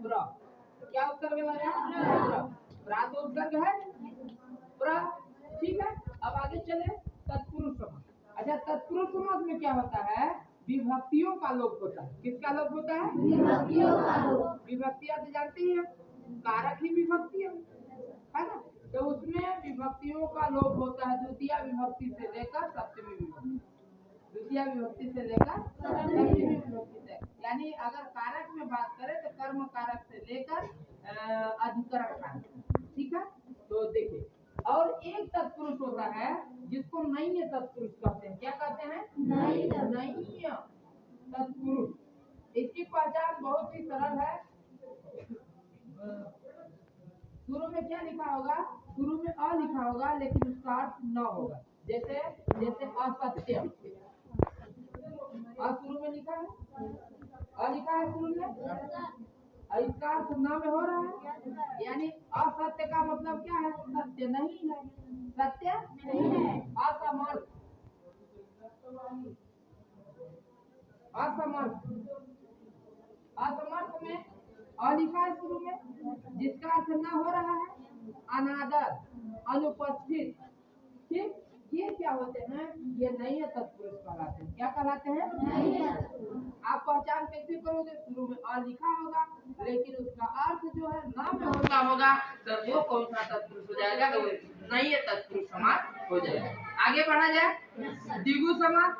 प्र। क्या उपसर्ग लगा है? प्र। प्रा तो उपसर्ग है प्र। ठीक है, अब आगे चले तत्पुरुष समास। अच्छा, तत्पुरुष समास में क्या होता है? विभक्तियों का लोप होता है। किसका लोप होता है? विभक्तियों का लोप। विभक्तियां तो जानती हैं, कारक ही विभक्ति है ना। तो उसमें विभक्तियों का लोप होता है द्वितीय विभक्ति से लेकर सप्तमी विभक्ति। द्वितीय विभक्ति से लेकर सप्तमी विभक्ति तक, यानी अगर कारक में बात करें तो कर्म कारक से लेकर अधिकरण कारक। ठीक है, तो देखिए, और एक तत्पुरुष होता है जिसको नैय तत्पुरुष कहते हैं। क्या कहते हैं? नैय तत्पुरुष। इसकी पहचान बहुत ही सरल है। शुरू में क्या लिखा होगा? शुरू में अ लिखा होगा, लेकिन उसका अर्थ न होगा। जैसे असत्य, अ शुरू में लिखा है, अ लिखा है शुरू में, इसका अर्थ न में हो रहा है, यानी असत्य का मतलब क्या है? सत्य नहीं है, सत्य नहीं है। असमर्थ, असमर्थ, असमर्थ में अ लिखा है शुरू में, जिसका अर्थ न हो रहा है, अनादर, अनुपस्थित। ठीक, ये क्या होते हैं? ये नैय तत्पुरुष कहलाते हैं। क्या कहलाते हैं? नैय। आप पहचान कैसे करोगे? शुरू में अ लिखा होगा, लेकिन उसका अर्थ जो है नाम में होता होगा, तो वो कौन सा तत्पुरुष हो जाएगा? तो नैय तत्पुरुष समास हो जाएगा। आगे बढ़ा जाए, द्विगु समास।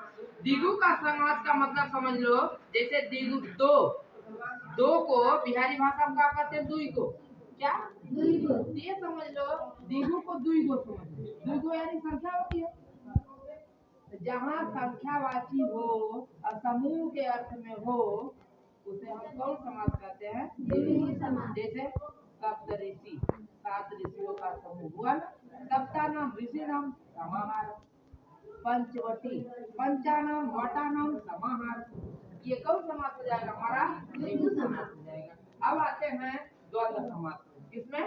द्विगु का समास का मतलब समझ लो, जैसे द्विगु दो को बिहारी भाषा में क्या कहते हैं? दुई को। क्या? दुई को। ये समझ लो, द्विगु को दुई को समझ लो। दुई को यानी संख्या होती है। जहाँ संख्यावाची हो और समूह के अर्थ में हो, उसे हम कौन समास कहते हैं? द्विगु समास। जैसे सप्तऋषि, 7 ऋषियों का समूह हुआ ना। सप्तानाम ऋषिणाम समाहार, पंचवटी पंचानाम वटानाम समाहार, ये कौन समास हो जाएगा? हमारा द्विगु समास हो जाएगा। अब आते हैं द्वंद्व समास। किसमें?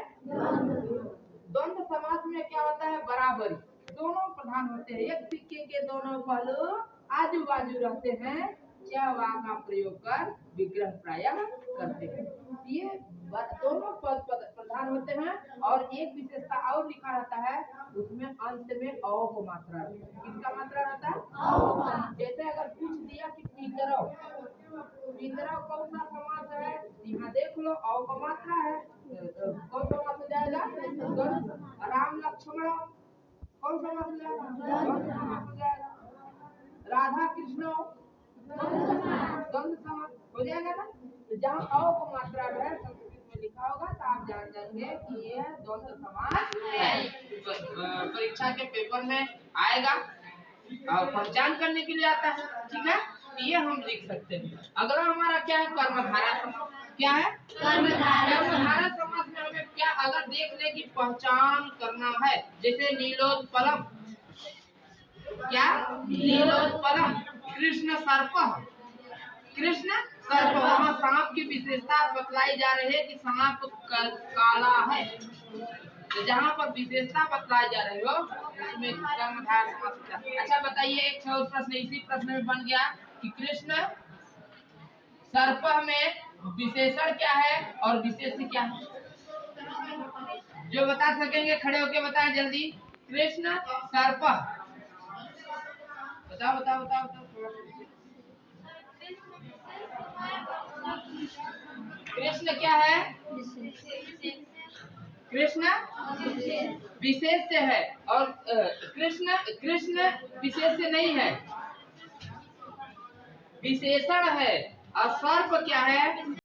द्वंद्व समास में क्या होता है? बराबरी, दोनों प्रधान होते हैं। एक सिक्के के दोनों पहलू आजू बाजू रहते हैं, च वा का प्रयोग कर विग्रह प्रायः करते हैं। ये दोनों पद प्रधान होते हैं। और एक विशेषता और लिखा रहता है, उसमें अंत में अ को मात्रा रहता है। किसका मात्रा रहता है? अ। जैसे अगर पूछ दिया कि पितरव, पितरव कौन सा समास है? यहाँ देख लो, अ को मात्रा है, कौन समास हो जाएगा? राम लक्ष्मण कौन समास हो जाएगा? राधा कृष्ण द्वंद्व समास हो जाएगा ना। तो जहाँ अ को मात्रा है संस्कृत में लिखा होगा, तो आप जान जाएंगे कि ये द्वंद्व समास है। परीक्षा के पेपर में आएगा और पहचान करने के लिए आता है। ठीक है, ये हम लिख सकते हैं। अगला हमारा क्या है? कर्मधारय समास। क्या है? कर्मधारय समास में हमें क्या अगर देखने की पहचान करना है, जैसे नीलोत्पलम, क्या? नीलोत्पलम, कृष्ण सर्प, कृष्ण सर्प, वहाँ सांप की विशेषता बतलाई जा रही है कि सांप काला है। तो जहाँ पर विशेषता बतलाई जा रही हो, उसमें कर्मधारय समास होता है। अच्छा बताइए, एक और प्रश्न इसी प्रश्न में बन गया कि कृष्ण सर्प में विशेषण क्या है और विशेष्य क्या है? जो बता सकेंगे खड़े होके बताएं जल्दी। कृष्ण सर्प, बताओ बताओ बताओ बताओ। कृष्ण क्या है? कृष्ण विशेष है, और कृष्ण विशेष नहीं है, विशेषण है। और सर्प क्या है?